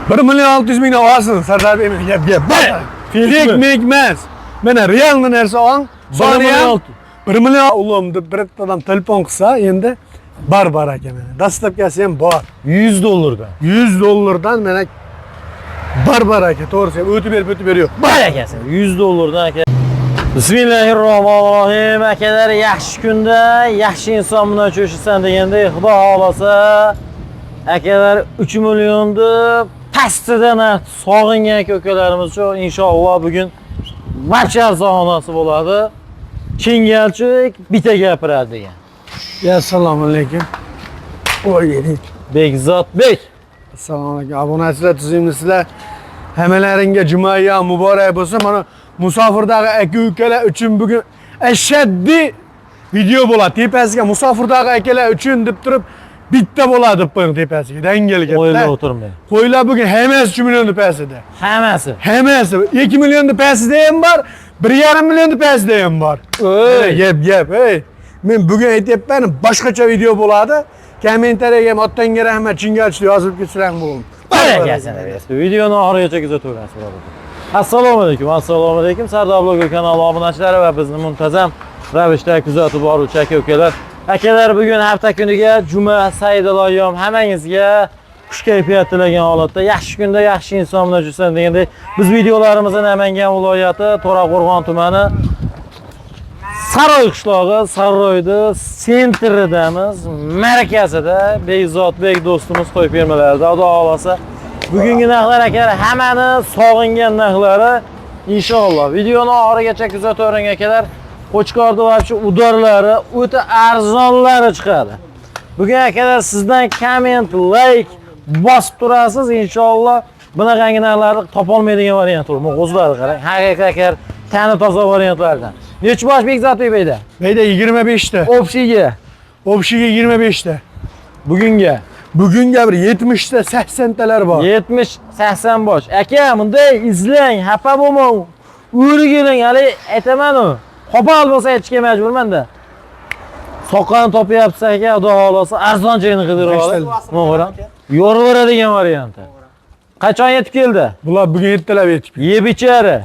1.600.000 olsun Sardar Bey. Gap. Fake mekmez. Mene realni narsa olan. 1 million oğlum deb bir adam telefon qilsa endi bar ekan mana. Dastlabkasi ham bor. $100 $100 mana bar ekan. To'g'risi o'tib berib yo'q. Bar ekan. $100 aka. Bismillahirrohmanirrohim. Akalar, yaxshi kunda yaxshi inson bilan uchrashsan deganda Xudo xolasa akalar 3 millionni pastidan sog'ingan ko'kalarimiz uchun inshaalloh bugun barcha arzonasi bo'ladi. Chingalchik bitta gapiradi degan. Assalomu alaykum. Oy, Bekzodbek. assalomu alaykum. Obunachilar, tuzimlisizlar. Hammalaringga juma muborak bo'lsin. Mana musofirdagi aka-ukalar uchun bugun ashaddiy video bo'ladi. Tepasiga musofirdagi akalar uchun deb turib bitta bo'ladi deb qo'ying tepasiga. Dangalga. Qo'ylar o'tirmay. Qo'ylar bugun hammasi 3 million tepasida. Hammasi. Hammasi 2 million tepasida ham bor, 1,5 million tepasida ham bor. Gap. Ey. Men bugun aytyapman, boshqacha video bo'ladi. Kommentariyaga ham otanga rahmat, chingalchlik yozib ketsang bo'ldi. Videoni oxirigacha kuzatavering, birodar. Assalomu alaykum. Sardor Bloger kanali obunachilari va bizni muntazam ravishda kuzatib boruvchi aka-ukalar. Akalar, bugun hafta kuniga juma saidul ayyom hammangizga xush kayfiyat tilagan holatda yaxshi kunda yaxshi inson bilan uchrashsan degandek biz videolarimizni Namangan viloyati To'raqo'rg'on tumani Saroy qishlog'i, Saroyda sentridamiz, markazida Bekzodbek do'stimiz qo'yib bermalarida Xudo xolasa bugungi narxlar akalar hammani sog'ingan narxlari inshaalloh videoni oxirigacha kuzatavering akalar. Qo'chqorda va shu udorlari o'ta arzonlari chiqadi. Bugun akalar sizdan komment, like bosib turasiz inshaalloh. Bunaqangi narxlarni topolmaydigan variant bor. Mo'g'izlarni qarang. Haqiqatan akalar tani toza variantlardan. Nechi bosh Bekzodbek beyda? Beyda 25 ta. Obshiga 25 ta. Bugunga bir 70 ta, 80 talar bor. 70-80 bosh. Aka, bunday izlang, xafa bo'lmang. O'rgiling, hali aytaman-ku. Qo'pol bo'lsa aytishga majburman-da. Soqqani topyapsiz aka, Xudo xolasa arzonchini qidirib olib. To'g'ri. Yo'raveradigan varianti. Qachon yetib keldi? Bular bugun ertalab yetib keldi. Yeb ichari.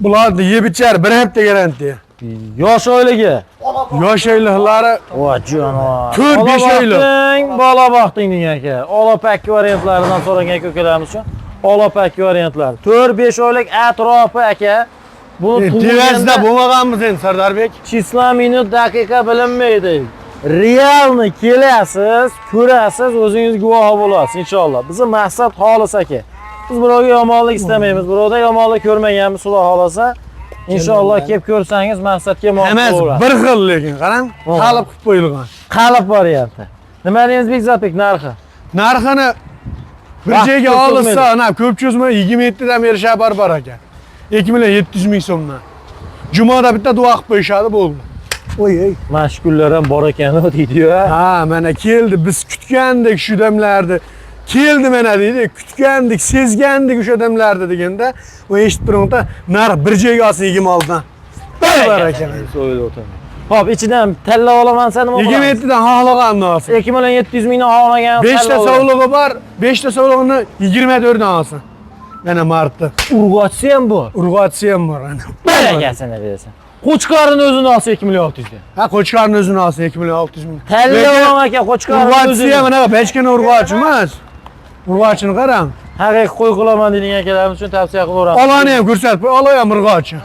Bularni yeb ichar, bir hafta garantiya. Yosh oyligi. Yosh oyliklari Voy jonivor. 4-5 oylik. Bola baxting degan aka. Olapakki variantlaridan so'ragan ko'kalarimiz uchun olapakki variantlar. 4-5 oylik atrofi aka. Buni tuvazda bo'lmaganmiz endi Sardarbek. Chisla minut daqiqa bilinmaydi. Realni kelasiz, ko'rasiz, o'zingiz guvoh bo'lasiz inshaalloh. Bizning maqsad xolis aka. Biz birovga yomonlik istamaymiz. Birovda yomonlik ko'rmaganmiz, Xudo xolasa. Inshaalloh kelib ko'rsangiz maqsadga muvofiq bo'ladi. Bir xil lekin, qarang, qalb qilib qo'yilgan. Qalb varianti. Nima deysiz Bekzodbek narxi? Narxini bir joyga olsa, ana ko'p cho'zma 27 dan beri xabar bor ekan. 2.700.000 so'mdan. Jumada bitta duo qilib qo'yishadi bo'ldi. Oy. Mashgullar ham bor ekan deydi-yu. Ha, mana keldi, biz kutgandik shu damlarni. Keldi mana deydi, kutgandik, sezgandik o'sha damlarda deganda, u eshitib turganda narx bir joyga olsa 26 dan. Bar ekan. Xo'p, ichidan tanlab olaman sen nima bo'ladi? 27 dan xohlaganini olsin. 2.700.000 dan xohlagan. 5 ta sovlig'i bor, 5 ta sovlig'ini 24 dan olsin. Mana martda. Urg'ochisi ham bor. Urg'ochisi ham bor ana. Bar ekasini bersan. Qo'chqorni o'zini olsa 2.600 dan. Ha, qo'chqorni o'zini olsa 2.600.000. Tanlab olaman aka, qo'chqorni o'zini. Urg'ochisi ham mana bechkina urg'och emas. Urg'ochini qarang. Haqiqiy qo'y qilaman degan akalarimiz uchun tavsiya qilaman. Olani ham ko'rsatib qo'y, olay ham urg'ochi.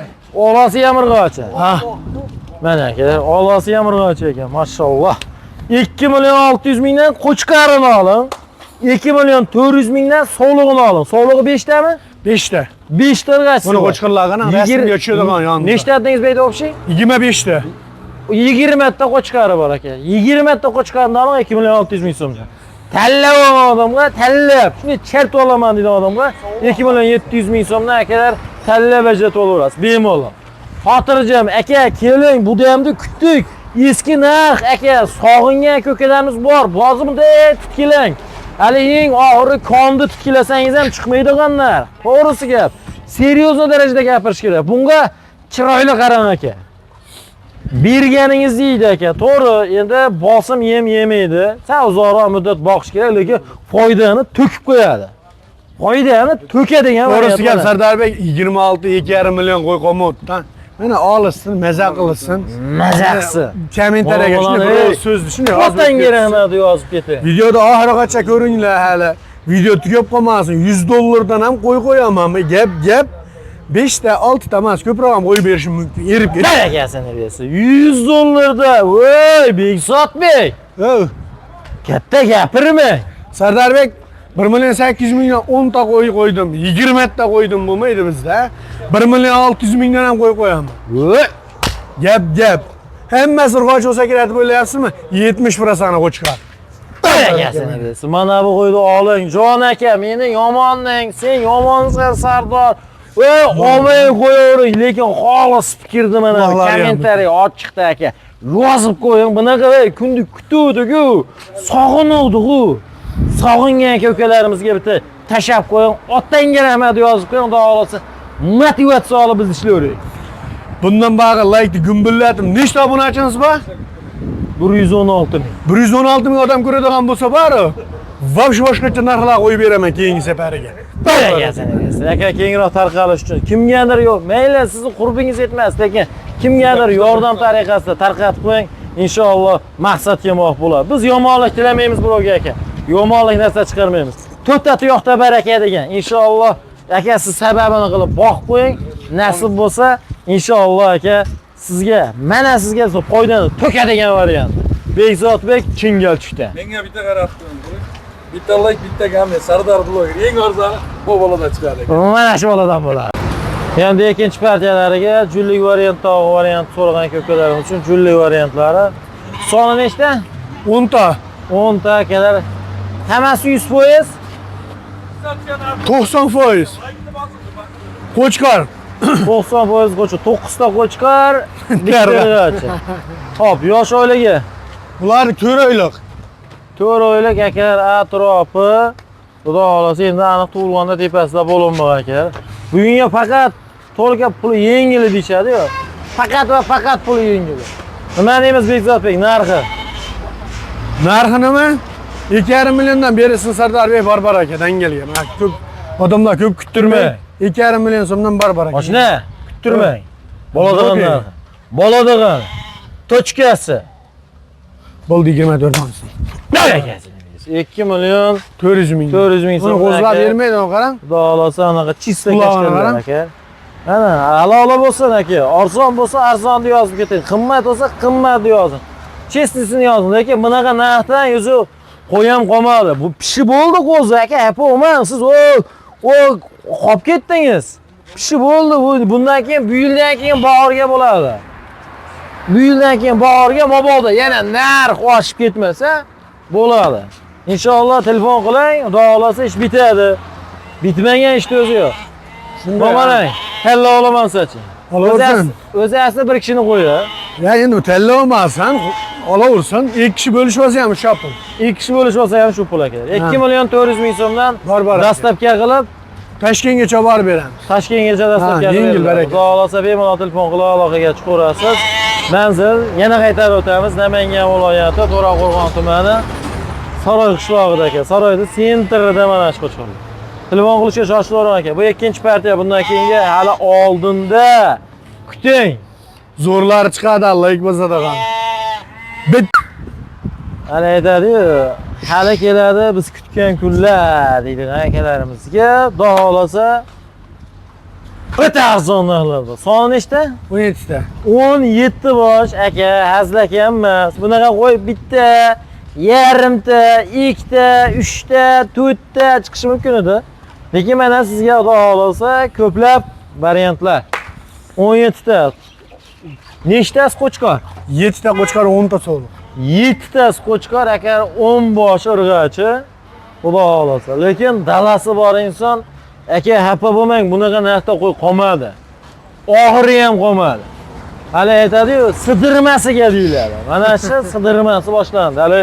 Olasi ham urg'ochi. Ha. Mana akalar, olasi ham urg'ochi ekan, mashalloh. 2.600.000 dan qo'chqorini oling. 2.400.000 dan sovlig'ini oling. Sovlig'i 5 tami? 5 ta. 5 ta urg'ochi. Buni qo'chqorlarga rasmga tushadigan yonida. Nechta dedingiz beyda o'xshay? 25 ta. 20 ta qo'chqori bor aka. 20 ta qo'chqorini oling 2.600.000 so'mga. Tanlab odamga, tanlab. Shuni chert olaman degan odamga 2.700.000 so'mdan akalar tanlab ajratib olaverasiz. Bemalol. Xotirjam aka, keling, bu damda kutdik. Eski narx aka, sog'ingan ko'kalarimiz bor. Bozimda tutkilang. Hali eng oxiri konni tutkilasangiz ham chiqmaydigan narx. To'g'risi gap. Seryozni darajada gapirish kerak. Bunga chiroyli qarang aka. Berganingiz deydi aka. To'g'ri, endi bosim yem yemaydi. Sal uzoqroq muddat boqish kerak, lekin foydani to'kib qo'yadi. Qo'ydani to'kadigan To'g'risi gap variant. Sardarbek 26-2,5 million qo'y qo'motdan. Mana olishsin, maza qilsin. Mazaqsi. Kommentariyaga shunday bir so'z shunday Otdan kerakmadi yozib keting. Videoda oxirigacha ko'ringlar hali. Video tugab qolmasin. $100 dan ham qo'y qo'yaman. Gap 5 ta, 6 ta emas, ko'proq ham qo'yib berishim mumkin. Erib ketadi. Barakasini bersin. $100 da. Voy, Bekzodbek. Katta gapirmang. Sardarbek 1,8 million 10 ta qo'y qo'ydim. 20 ta qo'ydim bo'lmaydi bizda. 1,6 million ham qo'y qo'yaman. Voy. Gap. Hammasi urg'och bo'lsa kerak deb o'ylayapsizmi? 70% qo'chqar. Barakasini bersin. Mana bu qo'yni oling. Jon aka, meni yomonning, sen yomonsan Sardor. Voy, olmay qo'yavering, lekin xolis fikrni mana kommentariy ochiqda aka. Yozib qo'ying. Bunaqa kunni kutuvdik-ku, sog'inuvdik-ku. Sog'ingan aka-ukalarimizga bitta tashab qo'ying. Otdan rahmat yozib qo'ying, xudo xolasa motivatsiya olib biz ishlayveraylik. Bundan bag'i like gumbillatib. Nechta obunachimiz bor? 116 ming. 116 ming odam ko'radigan bo'lsa bari. Vobshe boshqacha narxlar qo'yib beraman keyingi safariga. Barakasini bersin. Aka kengroq tarqalish uchun kimgadir yo'q, mayli sizni qurbingiz yetmas, lekin kimgadir yordam tariqasida tarqatib qo'ying. Inshaalloh maqsadga muvofiq bo'ladi. Biz yomonlik tilamaymiz birovga aka. Yomonlik narsa chiqarmaymiz. To'rtta tuyoqda baraka degan. Inshaalloh aka siz sababini qilib boqib qo'ying. Nasib bo'lsa, inshaalloh aka sizga, mana sizga foydani to'kadigan variant. Bekzodbek Chingalchukda. Menga bitta qarab qo'ying. Bitta like, bitta comment. Sardor bloger eng arzoni bu bolada chiqadi. Mana shu boladan bo'ladi. Endi ikkinchi partiyalariga jullik variant, tog'i variant so'ragan ko'kalarimiz uchun jullik variantlari. Soni nechta? 10 ta. 10 ta akalar. Hammasi 100%. 90%. Qo'chqar. 90% qo'chqar, 9 ta qo'chqar, bitta. Hop, yosh oilaga Bular 4 oylik. 4 oylik akalar atrofi. Xudo xolasa endi aniq tug'ilganda tepasida bo'linmoq akalar. Bugunga faqat to'lga puli yengil deyshadi-ku. Faqat va faqat puli yengil. Nima deymiz Bekzodbek narxi? Narxi nima? 2,5 milliondan berisin Sardarbek Barbar aka dangalga. Ko'p odamlar ko'p kuttirmay. 2,5 million so'mdan Barbar aka. Mashina kuttirmang. Boladigan narxi. Boladigan. Tochkasi. Bo'ldi 24 ming. Barakasini bersin. 2 million 400 ming. 400 ming so'm. Uni qo'zg'ab bermaydi, qarang. Xudo xolasa anaqa chista Qulog'ini kashtalar qarang. aka. Ana, alola bo'lsin aka. Arzon bo'lsa arzon deb yozib keting. Qimmat bo'lsa qimmat deb yozing. Chestisini yozing, lekin bunaqa narxdan yuzi qo'yam qolmadi. Bu pishi bo'ldi qo'zi aka. Yapolmang siz o qolib ketdingiz. Pishi bo'ldi. Bundan keyin bu yildan keyin bahorga bo'ladi. Bu yildan keyin bahorga mabodo yana narx oshib ketmasa bo'ladi. Inshaalloh telefon qiling, xudo xolasa ish bitadi. Bitmagan ishni o'zi yo'q. Bo'marang. Talla olaman sizga. Olaversin. O'zi asli bir kishini qo'ydi. Ya endi talla olmasan, olaversin. 2 kishi bo'lishib olsa ham shu pul. 2 kishi bo'lish bo'lsa ham shu pul aka. 2 million 400 ming so'mdan Barbar aka. dastlabki qilib Toshkentgacha olib beramiz. Toshkentgacha dastlabki Ha, yengil baraka. Xudo xolasa bemalol telefon qilib aloqaga chiqaverasiz. Manzil yana qaytarib o'tamiz. Namangan viloyati To'raqo'rg'on tumani Saroy qishlog'ida aka. Saroyda sentrida mana shu qo'shqor. Telefon qilishga shoshilavering aka. Bu ikkinchi partiya, bundan keyingi hali oldinda. Kuting. Zo'rlari chiqadi, Alloh ekbozadagan. Bit. Hali aytadi-yu, hali keladi biz kutgan kunlar deydigan akalarimizga. Xudo xolasa o'ta arzon narxlar bor. Soni nechta? 17 ta. 17 bosh aka, hazlak ham emas. Bunaqa qo'yib bitta, yarimta, ikkita, 3 ta, 4 ta chiqishi mumkin edi. Lekin mana sizga xudo xolasa ko'plab variantlar. 17 ta. Nechtasi qo'chqor? 7 ta qo'chqar, 10 ta so'liq. 7 tasi qo'chqor aka, 10 bosh urg'achi. Xudo xolasa. Lekin dalasi bor inson aka xafa bo'lmang, bunaqa narxda qo'y qolmadi. Oxiri ham qolmadi. Hali aytadi-yu, sidirmasiga deyiladi. Mana shu sidirmasi boshlandi. Hali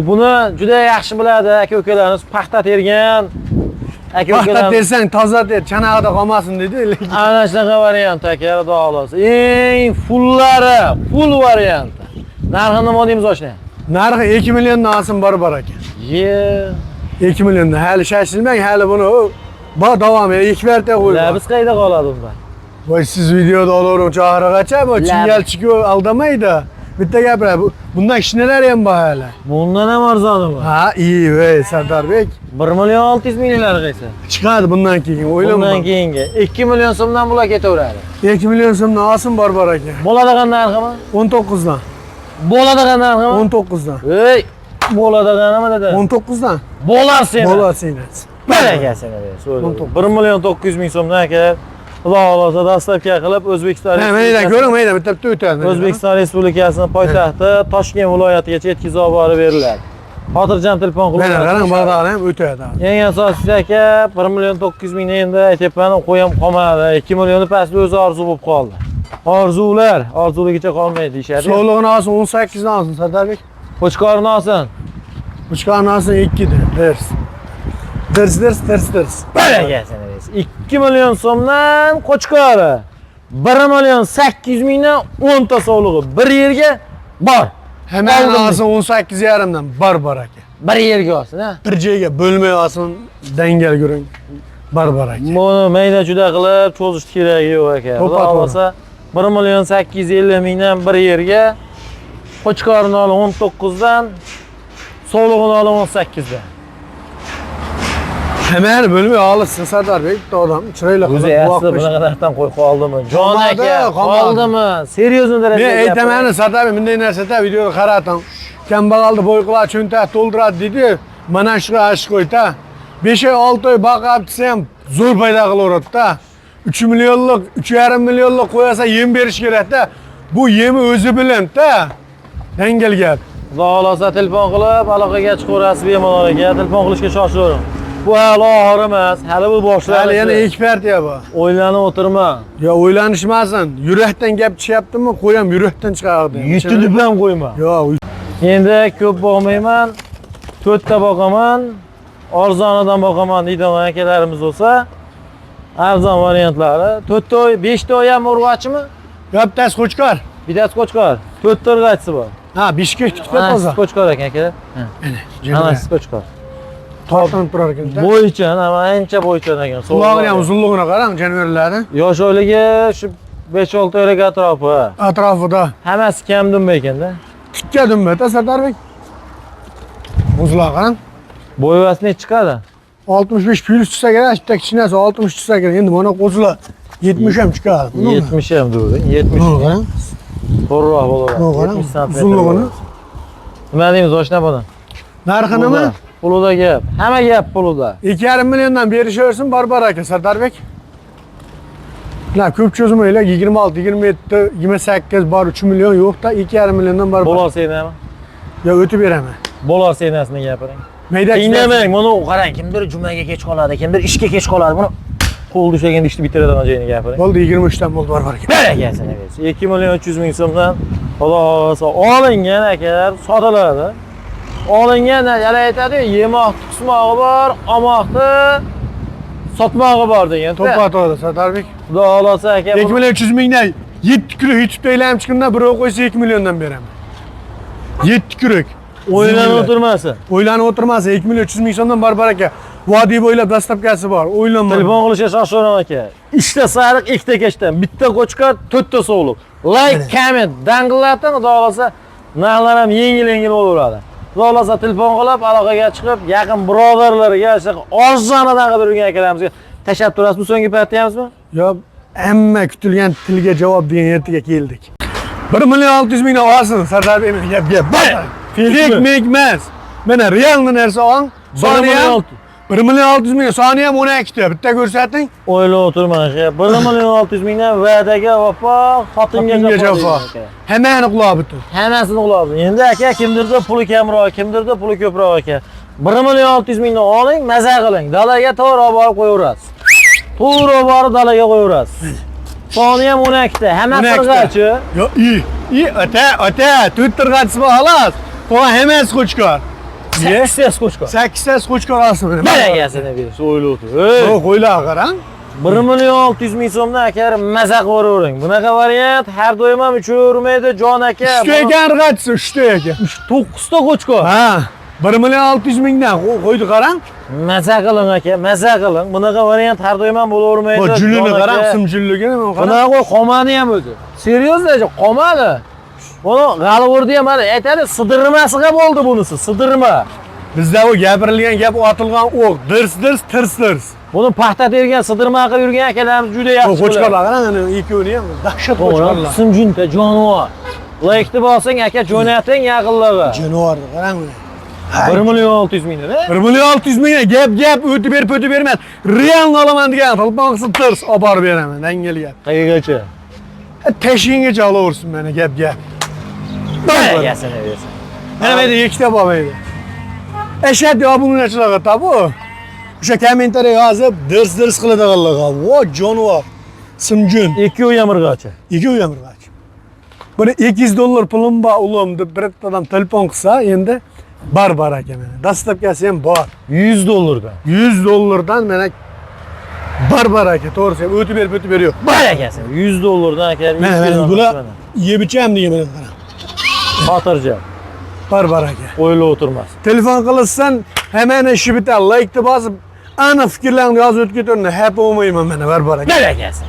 buni juda yaxshi biladi aka-ukalarimiz, paxta tergan aka-ukalarimiz. Paxta tersang toza ter, chanag'ida qolmasin dedi, lekin ana shunaqa variant aka, xudo xolasa. Eng fullari, full variant. Narxi nima deymiz oshna? narxi 2 milliondan oshsin Barbar aka. Ye. 2 milyondan. Hali şaşılmang, hali bunu davam et. 2 verte qo'y. Labis qayda qoladi unda? Voy siz videoda olaverib chog'iragacha bu chingal chiqib aldamaydi. Bitta gapirar. Bundan kishnalar ham bor hali. Bundan ham arzoni bor. Ha, iyi voy Sardarbek. 1 million 600 minglar qaysi? Chiqadi bundan keyin, o'ylanma. Bundan keyingi 2 million so'mdan bular ketaveradi. 2 million so'mdan olsin bor aka. Bo'ladigan narximi? 19 dan. Bo'ladigan narximi? 19 dan. Ey, bo'ladiganimi dedi? 19 dan. Bo'lar seni. Bo'lar seni. Barakasini ber. 1 million 900 ming so'mdan kelar. Xudo xolasa dastlabki qilib O'zbekiston Ha, mayda ko'ring, mayda bitta o'tadi. O'zbekiston Respublikasining poytaxti Toshkent viloyatigacha yetkazib olib beriladi. Xotirjam telefon Mana qilib. qarang, bog'dag'ini ham o'tadi. Eng asosiysi aka 1 million 900 mingni endi aytyapman, qo'yam qolmadi. 2 millionni pastda o'zi orzu bo'lib qoldi. Orzular, orzuligicha qolmaydi deyshadi. Sog'lig'ini olsin 18 dan olsin Sardarbek. Qo'chqorini olsin. Uçkağını alsın 2 de. Ders. Ders. Barakasini bersin. 2 million so'mdan qo'chqori. 1 million 800 mingdan 10 ta sog'lig'i bir yerga bor. Hemen alsın 18 yarımdan bar aka. Bir yerga olsin, ha. Bir joyga bo'lmay olsin, dengel ko'ring. Bar aka. Buni mayda juda qilib cho'zish keragi yo'q aka. Xudo To'ppa xolasa 1 million 850 mingdan bir yerga qo'chqorini olib 19 dan, sog'lig'ini olib 18 dan. Hemen bo'lmay olsin Sardarbek, odam chiroyli O'zi asli bunaqa narxdan qo'y qoldimi? Jon aka, qoldimi? Seryozni darajada. Men aytaman Sardarbek, bunday narsada videoda qarating. Kambag'alni bo'y qilib cho'ntak to'ldiradi dedi. Mana shu ash qo'yta. 5 oy 6 oy boqib desa ham zo'r paydo qilaveradi-da. 3 millionlik, 3,5 millionlik qo'yasa yem berish kerak-da. Bu yemi o'zi bilan-da. Dengel gap. Xudo xolasa telefon qilib aloqaga chiqaverasiz bemalol aka. Telefon qilishga shoshilavering. Bu hali oxir emas, hali bu boshlanish. Hali yana ikki partiya bor. O'ylanib o'tirma. Yo, o'ylanishmasin. Yurakdan gap chiqyaptimi? Qo'yam yurakdan chiqardi. Yutilib ham qo'yma. Yo'q. Endi ko'p boqmayman. 4 ta boqaman. Arzonidan boqaman deydigan akalarimiz bo'lsa, arzon variantlari 4 ta, 5 ta ham urg'ochimi? Bittasi qo'chqor. Bittasi qo'chqor. 4 ta urg'ochisi bor. Ha, Bishkek tikda toza. Qo'chqor ekan akalar. Ana qo'chqor. Tortinib turar ekan-da. Bo'ychan, ama ancha bo'ychan ekan. Qulog'ini ham uzunligini qarang, jonivorlarni. Yosh o'yligi shu 5-6 oylik atrofi. Atrofida. Hammasi kam dumba ekanda. Tikka dumba-da Sardarbek. Uzunlar qarang. Bo'yvasi ne chiqadi? 65 plus chiqsa kerak, bitta kichkinasi 60 chiqsa kerak. Endi mana qo'zilar 70 ham chiqadi. 70 ham durding. 70. Qarang. To'g'riroq bo'laveradi. Qarang. 70 sm. Uzunligini. Nima deymiz oshna buni? Narxi nima? Pulida gap. Hamma gap pulida. 2,5 milliondan berishaversin bar aka Sardarbek. Ko'p cho'zmaylar 26, 27, 28 bor 3 million yo'q-da 2,5 milliondan bar. Bo'lar senami? Yo, o'tib beraman. Bo'lar senasini gapiring. Mayda Qiynamang, buni qarang, kimdir jumaga kech qoladi, kimdir ishga kech qoladi. Buni qo'l tushaganda ishni bitiradigan joyini gapiring. Bo'ldi 23 dan bo'ldi bar aka. Barakasini bersin. 2 million 300 ming so'mdan Xudo xolasa olingan akalar sotiladi. Olingan yana aytadi, yemoq qismog'i bor, omoqni sotmog'i bor degan. To'ppa to'g'ri Sardarbek. Xudo xolasa aka 2 million 300 mingdan 7 kilo YouTube'da e'lon chiqqanda birov qo'ysa 2 milliondan beraman. 7 kurak. o'ylanib o'tirmasin. O'ylanib o'tirmasin. 2 million 300 ming so'mdan bar aka. Vodiy bo'ylab dastlabkasi bor. O'ylanma. Telefon qilishga shoshilaman aka. Ishda sariq, ikkita kechdan, bitta qo'chqor, 4 ta sog'liq. Like, comment, dangillating, xudo xolasa narxlar ham yengil bo'laveradi. Xudo xolasa telefon qilib, aloqaga chiqib, yaqin birodarlarga, orzonidan qilib yurgan akalamizga tashab turasiz. Bu so'nggi partiyamizmi? Yo, hamma kutilgan tilga javob degan yerga keldik. 1 million 600 mingdan olsin Sardarbek gap. Fake emas. Mana realni narsa ol. Soniya 1 million 600 ming, soniya ham 12 ta. Bitta ko'rsating. O'ylab o'tirman aka. 1 million 600 mingdan va'daga vafo, xotinga jafo. Hammani quloq bitdi. Hammasini qiladi. Endi aka kimdirda puli kamroq, kimdirda puli ko'proq aka. 1 million 600 mingdan oling, maza qiling. Dalaga to'g'ri borib qo'yaverasiz. To'g'ri borib dalaga qo'yaverasiz. Soniya ham 12 ta. Hammasi qirg'achi. Yo, ota, 4 tirg'achisi bor xolos. Qo'y hammasi qo'chqor. 8 qo'chqor. 8 qo'chqor olsin. Barakasini berish, o'ylab o'tir. Yo, qo'ylar qarang. 1 million 600 ming so'mdan aka maza qilavering. Bunaqa variant har doim ham uchavermaydi jon aka. 3 ta ekan tirg'achisi, 3 ta ekan. 9 ta qo'chqor. Ha. 1 milyon 600 mingdan qo'ydi qarang. Maza qiling aka, maza qiling. Bunaqa variant har doim ham bo'lavermaydi. Bu julini Jon aka. qarang, sim julligini qarang. Bunaqa qo'y qomani ham o'zi. Seriozda qomani. Buni g'alvordi ham mana aytadi, sidirmasiga bo'ldi bunisi, sidirma. Bizda o gapirilgan gap otilgan o'q, tirs. Buni paxta tergan, sidirma qilib yurgan akalarimiz juda yaxshi. Qo'chqorlar qarang, ana ikkovini ham dahshat qo'chqorlar. Simjunta jonivor. Laykni bo'lsang aka jo'nating yaqinlarga. Jonivorni qarang. 1 milyon 600 ming da. 1 milyon 600 mingga gap o'tib bermaydi. Realni olaman degan talpoqsi tirs olib borib beraman, dangel gap. Qayergacha? Tashingacha olaversin meni gap. Yasana bersin. Mana bu yerda ikkita bo'lmaydi. Ashaddiy obunachilarga tabu. O'sha kommentariy yozib, dirs qiladiganlarga. Vo, jonivor. Simjun. 2.1gacha. 2.1. Buni $200 pulim bor ulim deb bir odam telefon qilsa, endi bar aka mana. Dastavkasi ham bor. $100 dan. $100 mana bar aka, to'g'risi o'tib berib yo'q. Bar akasi. $100 dan aka. Mana bular yeb icham degan mana qarang. Xotirjam. Bar aka. O'ylab o'tirmas. Telefon qilsan, hemen ishi bitar. Like-ni bosib, aniq fikrlarni yozib o'tib ketaveradi. Hep olmayman mana bar aka. Bar akasi.